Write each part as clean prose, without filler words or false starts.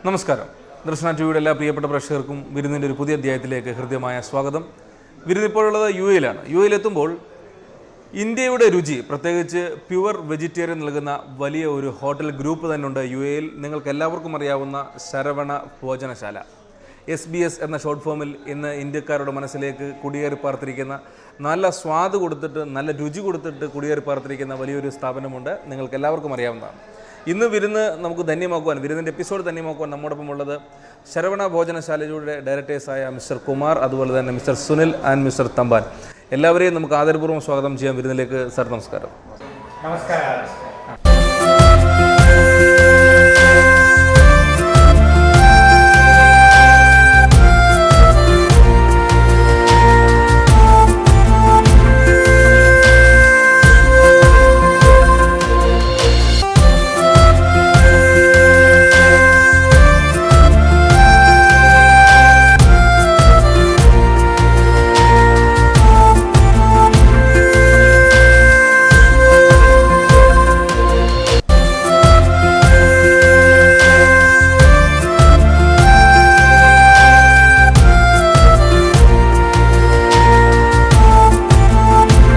നമസ്കാരം. ദർശന ടിവിയുടെ എല്ലാ പ്രിയപ്പെട്ട പ്രേക്ഷകർക്കും വിരുന്നിൻ്റെ ഒരു പുതിയ അധ്യായത്തിലേക്ക് ഹൃദ്യമായ സ്വാഗതം. വിരുന്നിപ്പോഴുള്ളത് യു എയിലാണ്. യു എയിലെത്തുമ്പോൾ ഇന്ത്യയുടെ രുചി, പ്രത്യേകിച്ച് പ്യുവർ വെജിറ്റേറിയൻ നൽകുന്ന വലിയ ഒരു ഹോട്ടൽ ഗ്രൂപ്പ് തന്നെയുണ്ട് യു എയിൽ. നിങ്ങൾക്ക് എല്ലാവർക്കും അറിയാവുന്ന ശരവണ ഭോജനശാല. SBS എന്ന ഷോർട്ട് ഫോമിൽ ഇന്ന് ഇന്ത്യക്കാരുടെ മനസ്സിലേക്ക് കുടിയേറി പാർത്തിരിക്കുന്ന, നല്ല സ്വാദ് കൊടുത്തിട്ട്, നല്ല രുചി കൊടുത്തിട്ട് കുടിയേറി പാർത്തിരിക്കുന്ന വലിയൊരു സ്ഥാപനമുണ്ട്. നിങ്ങൾക്ക് എല്ലാവർക്കും അറിയാവുന്നതാണ്. ഇന്ന് വിരുന്ന് നമുക്ക് ധന്യമാക്കുവാൻ, വിരുന്നിൻ്റെ എപ്പിസോഡ് ധന്യമാക്കുവാൻ നമ്മോടൊപ്പം ഉള്ളത് ശരവണ ഭോജനശാലയുടെ ഡയറക്ടേഴ്സായ മിസ്റ്റർ കുമാർ, അതുപോലെ തന്നെ mister Sunil and mister Thampan. എല്ലാവരെയും നമുക്ക് ആദരപൂർവ്വം സ്വാഗതം ചെയ്യാം വിരുന്നിലേക്ക്. സാർ നമസ്കാരം. നമസ്കാരം.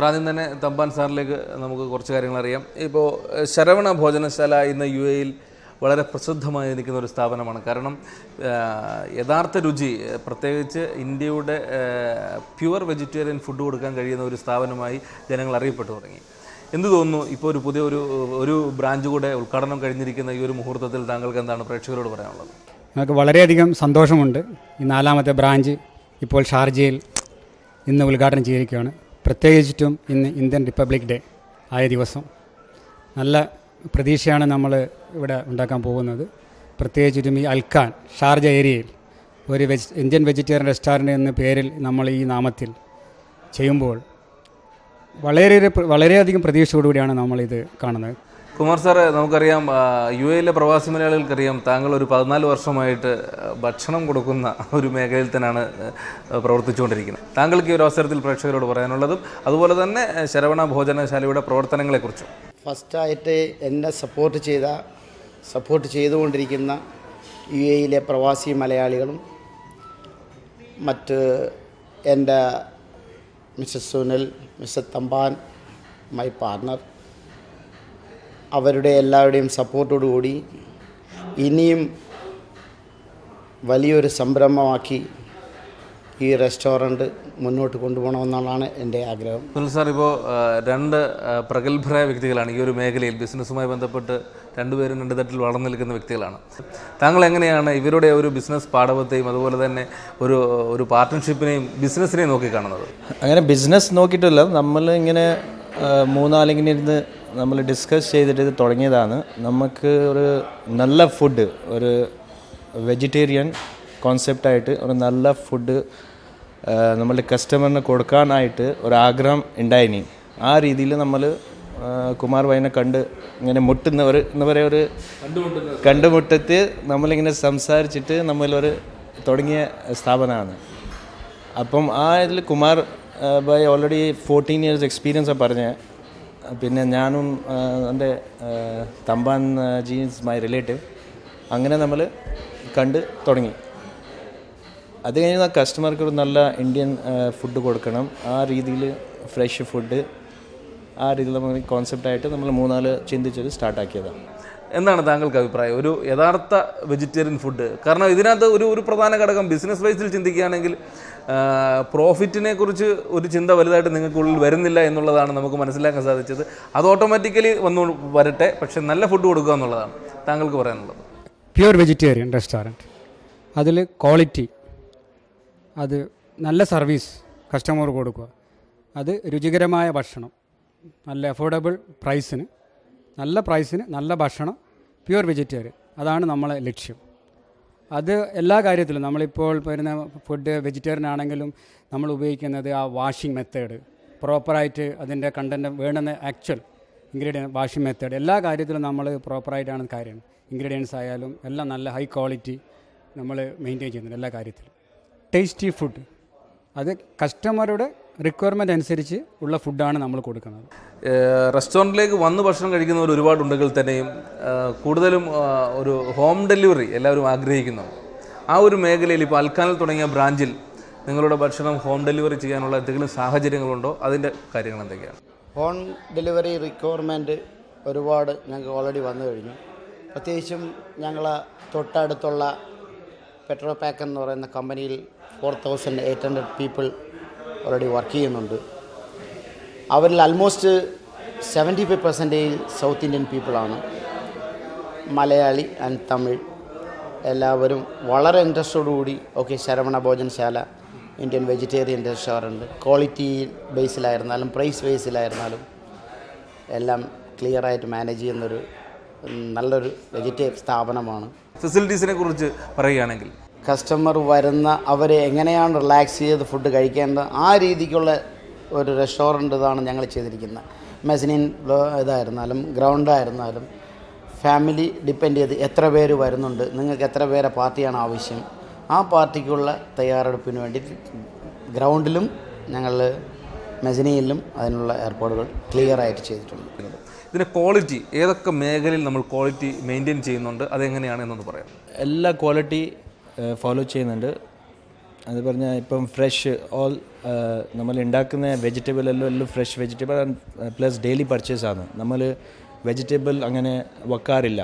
ആദ്യം തന്നെ തമ്പാൻ സാറിലേക്ക് നമുക്ക് കുറച്ച് കാര്യങ്ങൾ അറിയാം. ഇപ്പോൾ ശരവണ ഭോജനശാല ഇന്ന് യു എയിൽ വളരെ പ്രസിദ്ധമായി നിൽക്കുന്ന ഒരു സ്ഥാപനമാണ്. കാരണം യഥാർത്ഥ രുചി, പ്രത്യേകിച്ച് ഇന്ത്യയുടെ പ്യുവർ വെജിറ്റേറിയൻ ഫുഡ് കൊടുക്കാൻ കഴിയുന്ന ഒരു സ്ഥാപനമായി ജനങ്ങൾ അറിയപ്പെട്ടു തുടങ്ങി. എന്ത് തോന്നുന്നു, ഇപ്പോൾ ഒരു പുതിയ ഒരു ബ്രാഞ്ച് കൂടെ ഉദ്ഘാടനം കഴിഞ്ഞിരിക്കുന്ന ഈ ഒരു മുഹൂർത്തത്തിൽ താങ്കൾക്ക് എന്താണ് പ്രേക്ഷകരോട് പറയാനുള്ളത്? നമുക്ക് വളരെയധികം സന്തോഷമുണ്ട്. ഈ 4ാമത്തെ ബ്രാഞ്ച് ഇപ്പോൾ ഷാർജയിൽ ഇന്ന് ഉദ്ഘാടനം ചെയ്തിരിക്കുകയാണ്. പ്രത്യേകിച്ചിട്ടും ഇന്ന് ഇന്ത്യൻ റിപ്പബ്ലിക് ഡേ ആയ ദിവസം നല്ല പ്രതീക്ഷയാണ് നമ്മൾ ഇവിടെ ഉണ്ടാക്കാൻ പോകുന്നത്. പ്രത്യേകിച്ചിട്ടും ഈ അൽഖാൻ ഷാർജ ഏരിയയിൽ ഒരു ഇന്ത്യൻ വെജിറ്റേറിയൻ റെസ്റ്റോറൻറ്റ് എന്ന പേരിൽ നമ്മൾ ഈ നാമത്തിൽ ചെയ്യുമ്പോൾ വളരെയധികം പ്രതീക്ഷയോടുകൂടിയാണ് നമ്മളിത് കാണുന്നത്. കുമാർ സാറ്, നമുക്കറിയാം യു എയിലെ പ്രവാസി മലയാളികൾക്കറിയാം താങ്കൾ ഒരു 14 വർഷമായിട്ട് ഭക്ഷണം കൊടുക്കുന്ന ഒരു മേഖലയിൽ തന്നെയാണ് പ്രവർത്തിച്ചുകൊണ്ടിരിക്കുന്നത്. താങ്കൾക്ക് ഈ ഒരു അവസരത്തിൽ പ്രേക്ഷകരോട് പറയാനുള്ളതും അതുപോലെ തന്നെ ശരവണ ഭോജനശാലയുടെ പ്രവർത്തനങ്ങളെക്കുറിച്ചും. ഫസ്റ്റായിട്ട് എന്നെ സപ്പോർട്ട് ചെയ്തുകൊണ്ടിരിക്കുന്ന യു എയിലെ പ്രവാസി മലയാളികളും മറ്റ് എൻ്റെ mister Sunil, mister Thampan, my partner, അവരുടെ എല്ലാവരുടെയും സപ്പോർട്ടോടുകൂടി ഇനിയും വലിയൊരു സംരംഭമാക്കി ഈ റെസ്റ്റോറൻറ്റ് മുന്നോട്ട് കൊണ്ടുപോകണമെന്നാണ് എൻ്റെ ആഗ്രഹം. സുനിൽ സാർ, ഇപ്പോൾ 2 പ്രഗത്ഭരായ വ്യക്തികളാണ് ഈ ഒരു മേഖലയിൽ. ബിസിനസ്സുമായി ബന്ധപ്പെട്ട് രണ്ടുപേരും 2 തട്ടിൽ വളർന്നു നിൽക്കുന്ന വ്യക്തികളാണ്. താങ്കൾ എങ്ങനെയാണ് ഇവരുടെ ഒരു ബിസിനസ് പാഠവത്തെയും അതുപോലെ തന്നെ ഒരു പാർട്ട്ണർഷിപ്പിനെയും ബിസിനസ്സിനെയും നോക്കിക്കാണുന്നത്? അങ്ങനെ ബിസിനസ് നോക്കിയിട്ടില്ല, നമ്മൾ ഇങ്ങനെ 3-4 ഇരുന്ന് നമ്മൾ ഡിസ്കസ് ചെയ്തിട്ട് ഇത് തുടങ്ങിയതാണ്. നമുക്ക് ഒരു നല്ല ഫുഡ്, ഒരു വെജിറ്റേറിയൻ കോൺസെപ്റ്റായിട്ട് ഒരു നല്ല ഫുഡ് നമ്മളുടെ കസ്റ്റമറിന് കൊടുക്കാനായിട്ട് ഒരാഗ്രഹം ഉണ്ടായിനി. ആ രീതിയിൽ നമ്മൾ കുമാർ ഭായിനെ കണ്ട് ഇങ്ങനെ മുട്ടുന്നവരെ ഒരു കണ്ടുമുട്ടത്ത് നമ്മളിങ്ങനെ സംസാരിച്ചിട്ട് നമ്മളൊരു തുടങ്ങിയ സ്ഥാപനമാണ്. അപ്പം ആ ഇതിൽ കുമാർ ഭായ് ഓൾറെഡി 14 years എക്സ്പീരിയൻസാണ് പറഞ്ഞത്. പിന്നെ ഞാനും എൻ്റെ Thampan G is my relative. അങ്ങനെ നമ്മൾ കണ്ട് തുടങ്ങി. അത് കഴിഞ്ഞ് കസ്റ്റമർക്ക് ഒരു നല്ല ഇന്ത്യൻ ഫുഡ് കൊടുക്കണം, ആ രീതിയിൽ ഫ്രഷ് ഫുഡ്, ആ രീതിയിൽ നമ്മൾ കോൺസെപ്റ്റായിട്ട് നമ്മൾ 3-4 ചിന്തിച്ചത് സ്റ്റാർട്ടാക്കിയതാണ്. എന്താണ് താങ്കൾക്ക് അഭിപ്രായം ഒരു യഥാർത്ഥ വെജിറ്റേറിയൻ ഫുഡ്? കാരണം ഇതിനകത്ത് ഒരു പ്രധാന ഘടകം, ബിസിനസ് വൈസിൽ ചിന്തിക്കുകയാണെങ്കിൽ പ്രോഫിറ്റിനെ കുറിച്ച് ഒരു ചിന്ത വലുതായിട്ട് നിങ്ങൾക്കുള്ളിൽ വരുന്നില്ല എന്നുള്ളതാണ് നമുക്ക് മനസ്സിലാക്കാൻ സാധിച്ചത്. അത് ഓട്ടോമാറ്റിക്കലി വരട്ടെ, പക്ഷെ നല്ല ഫുഡ് കൊടുക്കുക എന്നുള്ളതാണ് താങ്കൾക്ക് പറയാനുള്ളത്. പ്യുവർ വെജിറ്റേറിയൻ റെസ്റ്റോറൻറ്റ്, അതിൽ ക്വാളിറ്റി, അത് നല്ല സർവീസ് കസ്റ്റമർ കൊടുക്കുക, അത് രുചികരമായ ഭക്ഷണം, നല്ല അഫോർഡബിൾ പ്രൈസിന്, നല്ല ഭക്ഷണം, പ്യുവർ വെജിറ്റേറിയൻ, അതാണ് നമ്മളെ ലക്ഷ്യം. അത് എല്ലാ കാര്യത്തിലും നമ്മളിപ്പോൾ വരുന്ന ഫുഡ് വെജിറ്റേറിയൻ ആണെങ്കിലും നമ്മൾ ഉപയോഗിക്കുന്നത് ആ വാഷിംഗ് മെത്തേഡ് പ്രോപ്പറായിട്ട്, അതിൻ്റെ കണ്ടൻറ്റ് വേണ്ടുന്ന ആക്ച്വൽ ഇൻഗ്രീഡിയൻറ്റ് വാഷിംഗ് മെത്തേഡ്, എല്ലാ കാര്യത്തിലും നമ്മൾ പ്രോപ്പറായിട്ടാണ് കാര്യം. ഇൻഗ്രീഡിയൻസ് ആയാലും എല്ലാം നല്ല ഹൈ ക്വാളിറ്റി നമ്മൾ മെയിൻറ്റെയിൻ ചെയ്യുന്നുണ്ട് എല്ലാ കാര്യത്തിലും. ടേസ്റ്റി ഫുഡ്, അത് കസ്റ്റമറുടെ റിക്വയർമെൻറ്റ് അനുസരിച്ച് ഉള്ള ഫുഡാണ് നമ്മൾ കൊടുക്കുന്നത്. റെസ്റ്റോറൻറ്റിലേക്ക് വന്ന് ഭക്ഷണം കഴിക്കുന്നവർ ഒരുപാടുണ്ടെങ്കിൽ തന്നെയും കൂടുതലും ഒരു ഹോം ഡെലിവറി എല്ലാവരും ആഗ്രഹിക്കുന്നു. ആ ഒരു മേഖലയിൽ ഇപ്പോൾ അൽക്കാനിൽ തുടങ്ങിയ ബ്രാഞ്ചിൽ നിങ്ങളുടെ ഭക്ഷണം ഹോം ഡെലിവറി ചെയ്യാനുള്ള എന്തെങ്കിലും സാഹചര്യങ്ങളുണ്ടോ? അതിൻ്റെ കാര്യങ്ങൾ എന്തൊക്കെയാണ്? ഹോം ഡെലിവറി റിക്വയർമെൻറ്റ് ഒരുപാട് ഞങ്ങൾക്ക് ഓൾറെഡി വന്നു കഴിഞ്ഞു. പ്രത്യേകിച്ചും ഞങ്ങൾ തൊട്ടടുത്തുള്ള പെട്രോപാക്ക് എന്ന് പറയുന്ന കമ്പനിയിൽ 4800 പീപ്പിൾ ഓൾറെഡി വർക്ക് ചെയ്യുന്നുണ്ട്. അവരിൽ ആൽമോസ്റ്റ് 75% സൗത്ത് ഇന്ത്യൻ പീപ്പിളാണ്. മലയാളി ആൻഡ് തമിഴ് എല്ലാവരും വളരെ ഇൻട്രസ്റ്റോടുകൂടി okay Saravana Bhojanashala Indian vegetarian restaurant quality ബേസിലായിരുന്നാലും പ്രൈസ് ബേസിലായിരുന്നാലും എല്ലാം ക്ലിയറായിട്ട് മാനേജ് ചെയ്യുന്നൊരു നല്ലൊരു വെജിറ്റേറിയൻ സ്ഥാപനമാണ്. ഫെസിലിറ്റീസിനെ കുറിച്ച് പറയുകയാണെങ്കിൽ കസ്റ്റമർ വരുന്ന അവരെ എങ്ങനെയാണ് റിലാക്സ് ചെയ്ത് ഫുഡ് കഴിക്കേണ്ടത് ആ രീതിക്കുള്ള ഒരു റെസ്റ്റോറൻറ്റ് ഇതാണ് ഞങ്ങൾ ചെയ്തിരിക്കുന്നത്. മെസനിൻ ഇതായിരുന്നാലും ഗ്രൗണ്ടായിരുന്നാലും ഫാമിലി ഡിപ്പെൻഡ് ചെയ്ത് എത്ര പേര് വരുന്നുണ്ട്, നിങ്ങൾക്ക് എത്ര പേരെ പാർട്ടിയാണ് ആവശ്യം, ആ പാർട്ടിക്കുള്ള തയ്യാറെടുപ്പിന് വേണ്ടി ഗ്രൗണ്ടിലും ഞങ്ങൾ മെസനിയിലും അതിനുള്ള ഏർപ്പാടുകൾ ക്ലിയറായിട്ട് ചെയ്തിട്ടുണ്ട്. ഇതിൻ്റെ ക്വാളിറ്റി ഏതൊക്കെ മേഖലയിൽ നമ്മൾ ക്വാളിറ്റി മെയിൻറ്റെയിൻ ചെയ്യുന്നുണ്ട്, അതെങ്ങനെയാണ് എന്നൊന്ന് പറയാം. എല്ലാ ക്വാളിറ്റി ഫോളോ ചെയ്യുന്നുണ്ട്. അത് പറഞ്ഞാൽ ഇപ്പം ഫ്രഷ് നമ്മൾ ഉണ്ടാക്കുന്ന വെജിറ്റബിൾ എല്ലാം ഫ്രഷ് വെജിറ്റബിൾ പ്ലസ് ഡെയിലി പർച്ചേസാണ്. നമ്മൾ വെജിറ്റബിൾ അങ്ങനെ വെക്കാറില്ല,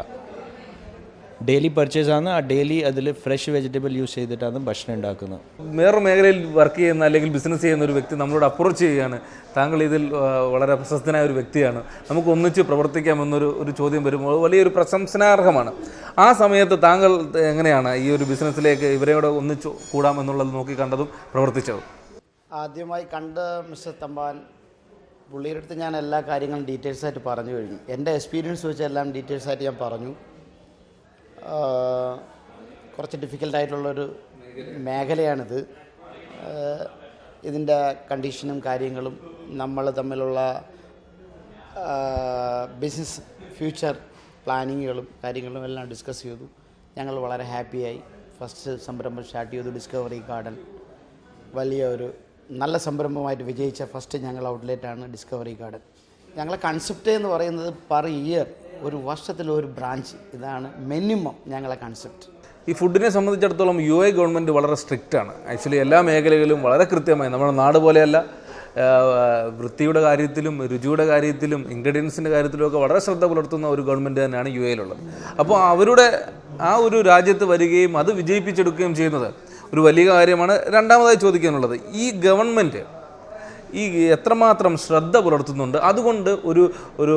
ഡെയിലി പർച്ചേസാണ്. ആ ഡെയിലി അതിൽ ഫ്രഷ് വെജിറ്റബിൾ യൂസ് ചെയ്തിട്ടാണ് ഭക്ഷണം ഉണ്ടാക്കുന്നത്. വേറെ മേഖലയിൽ വർക്ക് ചെയ്യുന്ന അല്ലെങ്കിൽ ബിസിനസ് ചെയ്യുന്ന ഒരു വ്യക്തി നമ്മളോട് അപ്രോച്ച് ചെയ്യുകയാണ്, താങ്കൾ ഇതിൽ വളരെ പ്രശസ്തനായ ഒരു വ്യക്തിയാണ്, നമുക്ക് ഒന്നിച്ച് പ്രവർത്തിക്കാമെന്നൊരു ചോദ്യം വരുമ്പോൾ വലിയൊരു പ്രശംസനാർഹമാണ്. ആ സമയത്ത് താങ്കൾ എങ്ങനെയാണ് ഈ ഒരു ബിസിനസ്സിലേക്ക് ഇവരോട് ഒന്നിച്ച് കൂടാമെന്നുള്ളത് നോക്കി കണ്ടതും പ്രവർത്തിച്ചതും? ആദ്യമായി കണ്ട മിസ്റ്റർ തമ്പാൻ പുള്ളിയുടെ അടുത്ത് ഞാൻ എല്ലാ കാര്യങ്ങളും ഡീറ്റെയിൽസായിട്ട് പറഞ്ഞു കഴിഞ്ഞു. എൻ്റെ എക്സ്പീരിയൻസ് വെച്ച് എല്ലാം ഡീറ്റെയിൽസായിട്ട് ഞാൻ പറഞ്ഞു. കുറച്ച് ഡിഫിക്കൽട്ടായിട്ടുള്ളൊരു മേഖലയാണിത്. ഇതിൻ്റെ കണ്ടീഷനും കാര്യങ്ങളും നമ്മൾ തമ്മിലുള്ള ബിസിനസ് ഫ്യൂച്ചർ പ്ലാനിങ്ങുകളും കാര്യങ്ങളും എല്ലാം ഡിസ്കസ് ചെയ്തു. ഞങ്ങൾ വളരെ ഹാപ്പിയായി. ഫസ്റ്റ് സംരംഭം സ്റ്റാർട്ട് ചെയ്തു ഡിസ്കവറി ഗാർഡൻ. വലിയ ഒരു നല്ല സംരംഭമായിട്ട് വിജയിച്ച ഫസ്റ്റ് ഞങ്ങൾ ഔട്ട്ലെറ്റാണ് ഡിസ്കവറി ഗാർഡൻ. ഞങ്ങളെ കൺസെപ്റ്റ് എന്ന് പറയുന്നത് പെർ ഇയർ ഒരു വർഷത്തിലൊരു ബ്രാഞ്ച്, ഇതാണ് മിനിമം ഞങ്ങളെ കൺസെപ്റ്റ്. ഈ ഫുഡിനെ സംബന്ധിച്ചിടത്തോളം UAE ഗവൺമെൻറ് വളരെ സ്ട്രിക്റ്റ് ആണ്. ആക്ച്വലി എല്ലാ മേഖലകളിലും വളരെ കൃത്യമായി, നമ്മുടെ നാട് പോലെയല്ല, വൃത്തിയുടെ കാര്യത്തിലും രുചിയുടെ കാര്യത്തിലും ഇൻഗ്രീഡിയൻസിൻ്റെ കാര്യത്തിലുമൊക്കെ വളരെ ശ്രദ്ധ പുലർത്തുന്ന ഒരു ഗവൺമെൻറ് തന്നെയാണ് UAEയിലുള്ളത്. അപ്പോൾ അവരുടെ ആ ഒരു രാജ്യത്ത് വരികയും അത് വിജയിപ്പിച്ചെടുക്കുകയും ചെയ്യുന്നത് ഒരു വലിയ കാര്യമാണ്. രണ്ടാമതായി ചോദിക്കാനുള്ളത്, ഈ ഗവൺമെൻറ് ഈ എത്രമാത്രം ശ്രദ്ധ പുലർത്തുന്നുണ്ട്, അതുകൊണ്ട് ഒരു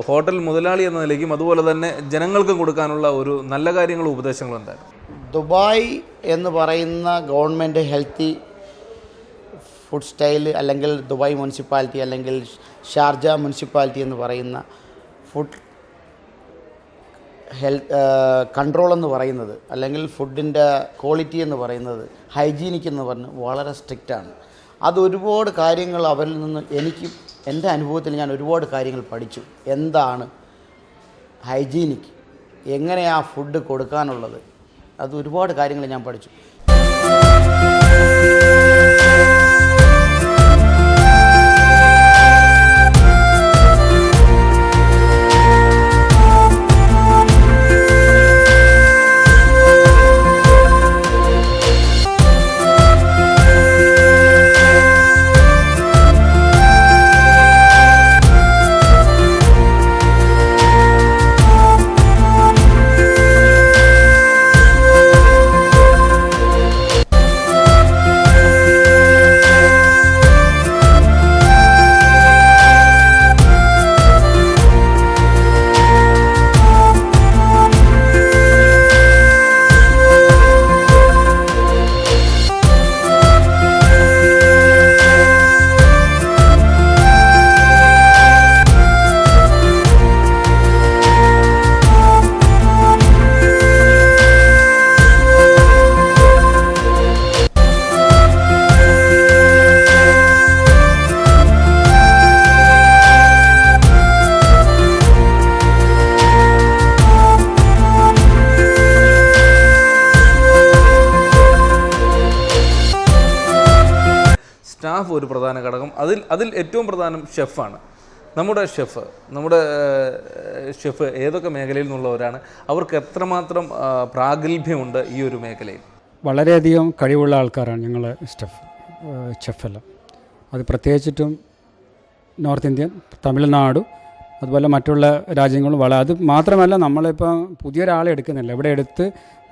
ഹോട്ടൽ മുതലാളി എന്ന നിലയ്ക്കും അതുപോലെ തന്നെ ജനങ്ങൾക്കും കൊടുക്കാനുള്ള ഒരു നല്ല കാര്യങ്ങളും ഉപദേശങ്ങളും എന്തായാലും? ദുബായ് എന്ന് പറയുന്ന ഗവൺമെൻറ് ഹെൽത്തി ഫുഡ് സ്റ്റൈൽ അല്ലെങ്കിൽ ദുബായ് മുനിസിപ്പാലിറ്റി അല്ലെങ്കിൽ ഷാർജ മുനിസിപ്പാലിറ്റി എന്ന് പറയുന്ന ഫുഡ് കൺട്രോൾ എന്ന് പറയുന്നത് അല്ലെങ്കിൽ ഫുഡിൻ്റെ ക്വാളിറ്റി എന്ന് പറയുന്നത് ഹൈജീനിക് എന്ന് പറഞ്ഞ് വളരെ സ്ട്രിക്റ്റാണ്. അത് ഒരുപാട് കാര്യങ്ങൾ അവരിൽ നിന്ന് എനിക്ക് എൻ്റെ അനുഭവത്തിൽ ഞാൻ ഒരുപാട് കാര്യങ്ങൾ പഠിച്ചു. എന്താണ് ഹൈജീനിക്, എങ്ങനെയാണ് ഫുഡ് കൊടുക്കാനുള്ളത്, അത് ഒരുപാട് കാര്യങ്ങൾ ഞാൻ പഠിച്ചു. അതിൽ ഏറ്റവും പ്രധാനം ഷെഫാണ്. നമ്മുടെ ഷെഫ് ഏതൊക്കെ മേഖലയിൽ നിന്നുള്ളവരാണ്? അവർക്ക് എത്രമാത്രം പ്രാഗൽഭ്യമുണ്ട് ഈ ഒരു മേഖലയിൽ? വളരെയധികം കഴിവുള്ള ആൾക്കാരാണ് ഞങ്ങൾ ഷെഫെല്ലാം. അത് പ്രത്യേകിച്ചിട്ടും നോർത്ത് ഇന്ത്യൻ, തമിഴ്നാട്, അതുപോലെ മറ്റുള്ള രാജ്യങ്ങളും അത് മാത്രമല്ല, നമ്മളിപ്പം പുതിയൊരാളെ എടുക്കുന്നില്ല. ഇവിടെ എടുത്ത്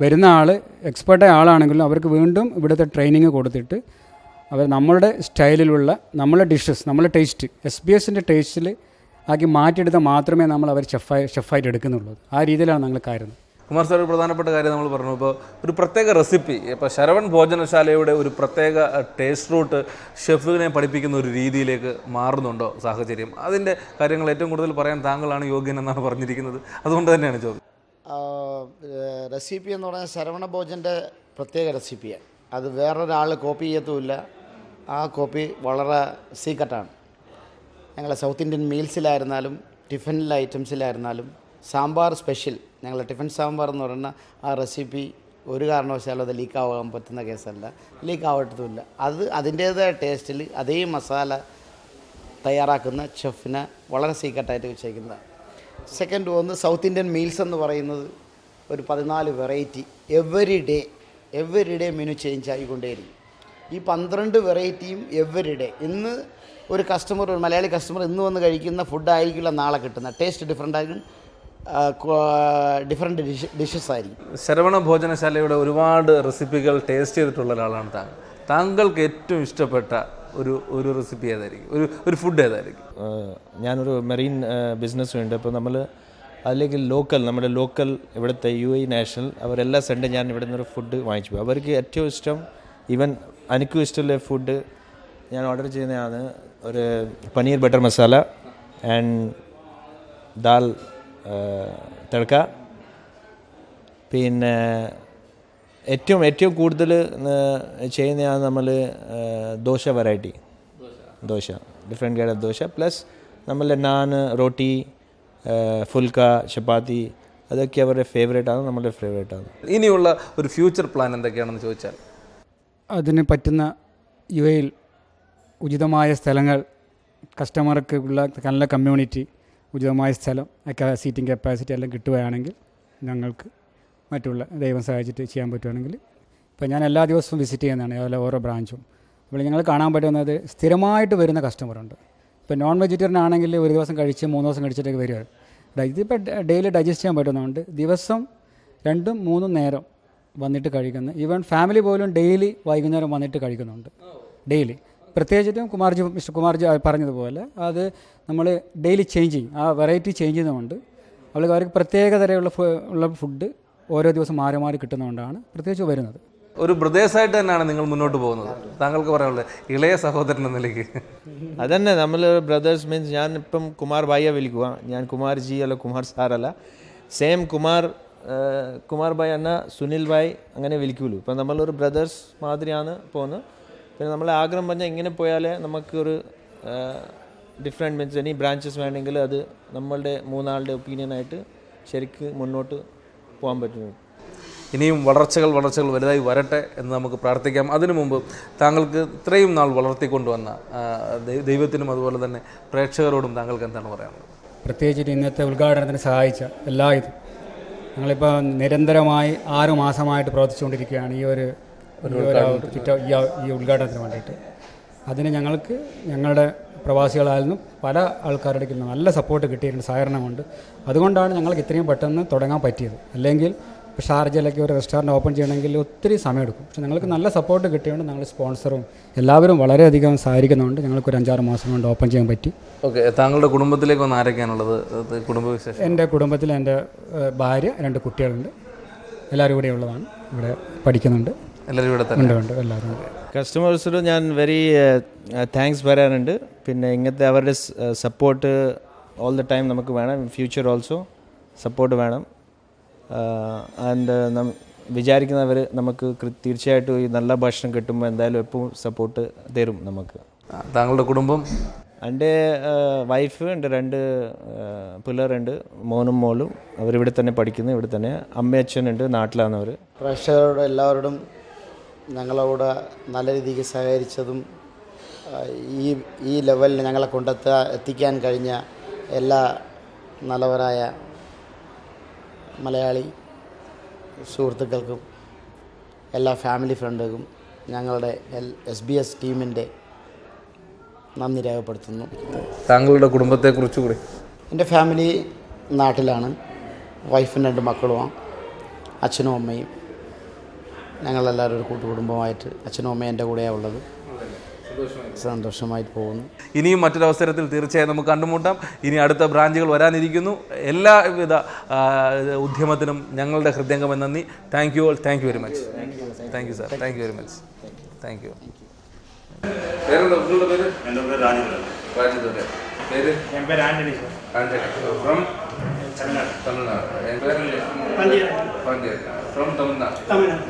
വരുന്ന ആൾ എക്സ്പേർട്ടായ ആളാണെങ്കിലും അവർക്ക് വീണ്ടും ഇവിടുത്തെ ട്രെയിനിങ് കൊടുത്തിട്ട് അവർ നമ്മളുടെ സ്റ്റൈലിലുള്ള നമ്മളെ ഡിഷസ്, നമ്മളെ ടേസ്റ്റ് SBS ടേസ്റ്റിൽ ആക്കി മാറ്റിയെടുത്താൽ മാത്രമേ അവർ ഷെഫായിട്ട് എടുക്കുന്നുള്ളൂ. ആ രീതിയിലാണ് ഞങ്ങൾ കയറുന്നത്. കുമാർ സാർ, ഒരു പ്രധാനപ്പെട്ട കാര്യം നമ്മൾ പറഞ്ഞു. ഇപ്പോൾ ഒരു പ്രത്യേക റെസിപ്പി, ഇപ്പോൾ ശരവൺ ഭോജനശാലയുടെ ഒരു പ്രത്യേക ടേസ്റ്റ് റൂട്ട് ഷെഫിനെ പഠിപ്പിക്കുന്ന ഒരു രീതിയിലേക്ക് മാറുന്നുണ്ടോ സാഹചര്യം? അതിൻ്റെ കാര്യങ്ങൾ ഏറ്റവും കൂടുതൽ പറയാൻ താങ്കളാണ് യോഗ്യൻ എന്നാണ് പറഞ്ഞിരിക്കുന്നത്. അതുകൊണ്ട് തന്നെയാണ് ചോദ്യം. റെസിപ്പി എന്ന് പറഞ്ഞാൽ ശരവണ ഭോജൻ്റെ പ്രത്യേക റെസിപ്പിയാണ്. അത് വേറൊരാൾ കോപ്പി ചെയ്യത്തുമില്ല. ആ കോപ്പി വളരെ സീക്രട്ടാണ്. ഞങ്ങൾ സൗത്ത് ഇന്ത്യൻ മീൽസിലായിരുന്നാലും ടിഫിൻ ഐറ്റംസിലായിരുന്നാലും സാമ്പാർ സ്പെഷ്യൽ, ഞങ്ങൾ ടിഫിൻ സാമ്പാർ എന്ന് പറയുന്ന ആ റെസിപ്പി ഒരു കാരണവശാലും അത് ലീക്കാവാൻ പറ്റുന്ന കേസല്ല, ലീക്കാവത്തുമില്ല. അതിൻ്റേതായ ടേസ്റ്റിൽ അതേ മസാല തയ്യാറാക്കുന്ന ഷെഫിനെ വളരെ സീക്രട്ടായിട്ട് വെച്ചേക്കുന്നതാണ്. സെക്കൻഡ് ഒന്ന് സൗത്ത് ഇന്ത്യൻ മീൽസ് എന്ന് പറയുന്നത് ഒരു 14 variety every day menu change ആയിക്കൊണ്ടേയിരിക്കും. ഈ 12 വെറൈറ്റിയും എവറി ഡേ. ഇന്ന് ഒരു മലയാളി കസ്റ്റമർ ഇന്ന് വന്ന് കഴിക്കുന്ന ഫുഡായിരിക്കില്ല നാളെ കിട്ടുന്ന. ടേസ്റ്റ് ഡിഫറെൻ്റ് ആയിരിക്കും, ഡിഫറെൻറ്റ് ഡിഷസ് ആയിരിക്കും. ശരവണ ഭോജനശാലയുടെ ഒരുപാട് റെസിപ്പികൾ ടേസ്റ്റ് ചെയ്തിട്ടുള്ള ഒരാളാണ് താങ്കൾക്ക് ഏറ്റവും ഇഷ്ടപ്പെട്ട ഒരു റെസിപ്പി ഏതായിരിക്കും? ഒരു ഫുഡ് ഏതായിരിക്കും? ഞാനൊരു മെറീൻ ബിസിനസ് ഉണ്ട്. അപ്പോൾ നമ്മൾ അല്ലെങ്കിൽ നമ്മുടെ ലോക്കൽ ഇവിടുത്തെ UAE നാഷണൽ അവരെല്ലാ സൺഡേ ഞാൻ ഇവിടെ നിന്നൊരു ഫുഡ് വാങ്ങിച്ചു പോകും. അവർക്ക് ഏറ്റവും ഇഷ്ടം, ഈവൻ എനിക്കും ഇഷ്ടമുള്ള ഫുഡ് ഞാൻ ഓർഡർ ചെയ്യുന്നതാണ് ഒരു പനീർ ബട്ടർ മസാല ആൻഡ് ദാൽ തड़ക്ക. പിന്നെ ഏറ്റവും കൂടുതൽ ചെയ്യുന്നതാണ് നമ്മൾ dosa variety, different kind of dosa, plus നമ്മളെ നാൻ, റോട്ടി, ഫുൽക്ക, ചപ്പാത്തി, അതൊക്കെ അവരുടെ ഫേവറേറ്റാണ്, നമ്മുടെ ഫേവറേറ്റാണ്. ഇനിയുള്ള ഒരു ഫ്യൂച്ചർ പ്ലാൻ എന്തൊക്കെയാണെന്ന് ചോദിച്ചാൽ? അതിന് പറ്റുന്ന UAE ഉചിതമായ സ്ഥലങ്ങൾ, കസ്റ്റമർക്ക് ഉള്ള നല്ല കമ്മ്യൂണിറ്റി, ഉചിതമായ സ്ഥലം, സീറ്റിംഗ് കപ്പാസിറ്റി എല്ലാം കിട്ടുകയാണെങ്കിൽ ഞങ്ങൾക്ക് മറ്റുള്ള ദൈവം സഹായിച്ചിട്ട് ചെയ്യാൻ പറ്റുകയാണെങ്കിൽ, ഇപ്പോൾ ഞാൻ എല്ലാ ദിവസവും വിസിറ്റ് ചെയ്യുന്നതാണ് അതുപോലെ ഓരോ ബ്രാഞ്ചും. അപ്പോൾ ഞങ്ങൾ കാണാൻ പറ്റുന്നത് സ്ഥിരമായിട്ട് വരുന്ന കസ്റ്റമറുണ്ട്. ഇപ്പോൾ നോൺ വെജിറ്റേറിയൻ ആണെങ്കിൽ ഒരു ദിവസം കഴിച്ച് 3 ദിവസം കഴിച്ചിട്ടൊക്കെ വരിക. ഇതിപ്പോൾ ഡെയിലി ഡൈജസ്റ്റ് ചെയ്യാൻ പറ്റുന്നതുകൊണ്ട് ദിവസം 2-3 നേരം വന്നിട്ട് കഴിക്കുന്ന, ഈവൻ ഫാമിലി പോലും ഡെയിലി വൈകുന്നേരം വന്നിട്ട് കഴിക്കുന്നുണ്ട് ഡെയിലി. പ്രത്യേകിച്ചിട്ടും മിസ്റ്റർ കുമാർജി പറഞ്ഞതുപോലെ അത് നമ്മൾ ഡെയിലി ചേഞ്ച് ചെയ്യും, ആ വെറൈറ്റി ചേഞ്ച് ചെയ്യുന്നതുകൊണ്ട് അവർക്ക് പ്രത്യേക തരമുള്ള ഫുഡ് ഓരോ ദിവസം മാറി മാറി കിട്ടുന്നതുകൊണ്ടാണ് പ്രത്യേകിച്ച് വരുന്നത്. ഒരു ബ്രദേഴ്സായിട്ട് തന്നെയാണ് നിങ്ങൾ മുന്നോട്ട് പോകുന്നത്, താങ്കൾക്ക് പറയാനുള്ളത് ഇളയ സഹോദരൻ എന്ന നിലയ്ക്ക്? അതന്നെ, നമ്മൾ ബ്രദേഴ്സ് മീൻസ് ഞാൻ ഇപ്പം കുമാർ ഭായിയെ വിളിക്കുക, ഞാൻ കുമാർ ജി അല്ല കുമാർ സാറല്ല. സെയിം കുമാർ ഭായ് എന്ന സുനിൽ ഭായ് അങ്ങനെ വിളിക്കുള്ളൂ. ഇപ്പം നമ്മളൊരു ബ്രദേഴ്സ് മാതിരിയാണ് പോകുന്നത്. പിന്നെ നമ്മളെ ആഗ്രഹം പറഞ്ഞാൽ ഇങ്ങനെ പോയാലേ നമുക്കൊരു ഡിഫറെൻറ്റ് മീൻസ് ഇനി ബ്രാഞ്ചസ് വേണമെങ്കിൽ അത് നമ്മളുടെ 3 ആളുടെ ഒപ്പീനിയനായിട്ട് ശരിക്ക് മുന്നോട്ട് പോകാൻ പറ്റും. ഇനിയും വളർച്ചകൾ വലുതായി വരട്ടെ എന്ന് നമുക്ക് പ്രാർത്ഥിക്കാം. അതിനു മുമ്പ് താങ്കൾക്ക് ഇത്രയും നാൾ വളർത്തിക്കൊണ്ടുവന്ന ദൈവത്തിനും അതുപോലെ തന്നെ പ്രേക്ഷകരോടും താങ്കൾക്ക് എന്താണ് പറയാനുള്ളത്? പ്രത്യേകിച്ചിട്ട് ഇന്നത്തെ ഉദ്ഘാടനത്തിന് സഹായിച്ച എല്ലാവരും, ഞങ്ങളിപ്പോൾ നിരന്തരമായി 6 മാസമായിട്ട് പ്രവർത്തിച്ചുകൊണ്ടിരിക്കുകയാണ് ഈ ഉദ്ഘാടനത്തിന് വേണ്ടിയിട്ട്. അതിന് ഞങ്ങളുടെ പ്രവാസികളായിരുന്നു പല ആൾക്കാരുടെ നല്ല സപ്പോർട്ട് കിട്ടിയിട്ടുണ്ട്, സഹകരണമുണ്ട്. അതുകൊണ്ടാണ് ഞങ്ങൾക്ക് ഇത്രയും പെട്ടെന്ന് തുടങ്ങാൻ പറ്റിയത്. അല്ലെങ്കിൽ ഇപ്പോൾ ഷാർജയിലൊക്കെ ഒരു റെസ്റ്റോറൻറ്റ് ഓപ്പൺ ചെയ്യണമെങ്കിൽ ഒത്തിരി സമയമെടുക്കും. പക്ഷേ ഞങ്ങൾക്ക് നല്ല സപ്പോർട്ട് കിട്ടിയതുകൊണ്ട് ഞങ്ങൾ സ്പോൺസറും എല്ലാവരും വളരെയധികം സഹായിക്കുന്നുണ്ട്. ഞങ്ങൾക്കൊരു 5-6 മാസം കൊണ്ട് ഓപ്പൺ ചെയ്യാൻ പറ്റി. ഓക്കെ, താങ്കളുടെ കുടുംബത്തിലേക്ക് വന്ന് ആരൊക്കെയാണുള്ളത്? കുടുംബവിശേഷം? എൻ്റെ കുടുംബത്തിൽ എൻ്റെ ഭാര്യ, 2 കുട്ടികളുണ്ട്. എല്ലാവരും ഇവിടെ ഉള്ളതാണ്, ഇവിടെ പഠിക്കുന്നുണ്ട്. എല്ലാവരും ഇവിടെ തന്നെ ഉണ്ട്. എല്ലാവരും കസ്റ്റമേഴ്സിന് ഞാൻ വെരി താങ്ക്സ് പറയാനുണ്ട്. പിന്നെ ഇങ്ങനത്തെ അവരുടെ സപ്പോർട്ട് ഓൾ ദ ടൈം നമുക്ക് വേണം, ഫ്യൂച്ചർ ഓൾസോ സപ്പോർട്ട് വേണം. ആൻഡ് വിചാരിക്കുന്നവർ നമുക്ക് തീർച്ചയായിട്ടും ഈ നല്ല ഭക്ഷണം കിട്ടുമ്പോൾ എന്തായാലും എപ്പോഴും സപ്പോർട്ട് തരും നമുക്ക്. താങ്കളുടെ കുടുംബം? എൻ്റെ വൈഫ്, എൻ്റെ 2 പിള്ളേരുണ്ട്, മോനും മോളും. അവരിവിടെ തന്നെ പഠിക്കുന്നു, ഇവിടെ തന്നെ. അമ്മയച്ഛനുണ്ട്, നാട്ടിലാണ് അവർ. പ്രേക്ഷകരോട് എല്ലാവരോടും ഞങ്ങളോട് നല്ല രീതിക്ക് സഹകരിച്ചതും ഈ ലെവലിൽ ഞങ്ങളെ എത്തിക്കാൻ കഴിഞ്ഞ എല്ലാ നല്ലവരായ മലയാളി സുഹൃത്തുക്കൾക്കും എല്ലാ ഫാമിലി ഫ്രണ്ടുകൾക്കും ഞങ്ങളുടെ SBS ടീമിൻ്റെ നന്ദി രേഖപ്പെടുത്തുന്നു. താങ്കളുടെ കുടുംബത്തെക്കുറിച്ച് കൂടി. എൻ്റെ ഫാമിലി നാട്ടിലാണ്. വൈഫും 2 മക്കളുമാണ്. അച്ഛനും അമ്മയും. ഞങ്ങളെല്ലാവരും ഒരു കൂട്ടുകുടുംബമായിട്ട് അച്ഛനും അമ്മയും എൻ്റെ കൂടെയാണ് ഉള്ളത്. സന്തോഷമായിട്ട് പോകുന്നു. ഇനിയും മറ്റൊരവസരത്തിൽ തീർച്ചയായും നമുക്ക് കണ്ടുമുട്ടാം. ഇനി അടുത്ത ബ്രാഞ്ചുകൾ വരാനിരിക്കുന്നു. എല്ലാവിധ ഉദ്യമത്തിനും ഞങ്ങളുടെ ഹൃദയംഗം നന്ദി. Thank you all. Thank you very much. Thank you sir. Thank you very much. Thank you. പേരെന്താ? നിങ്ങളുടെ പേര്? എൻ്റെ പേര് രാജീവ്. രാജീവ്. പേര്? എൻ്റെ പേര് ആൻ്റണി സാർ. ആൻ്റണി. ഫ്രം തമിഴ്നാട്. തമിഴ്നാട്. എൻ്റെ പേര്? പഞ്ചായത്ത്. പഞ്ചായത്ത്. ഫ്രം തമിഴ്നാട്. തമിഴ്നാട്.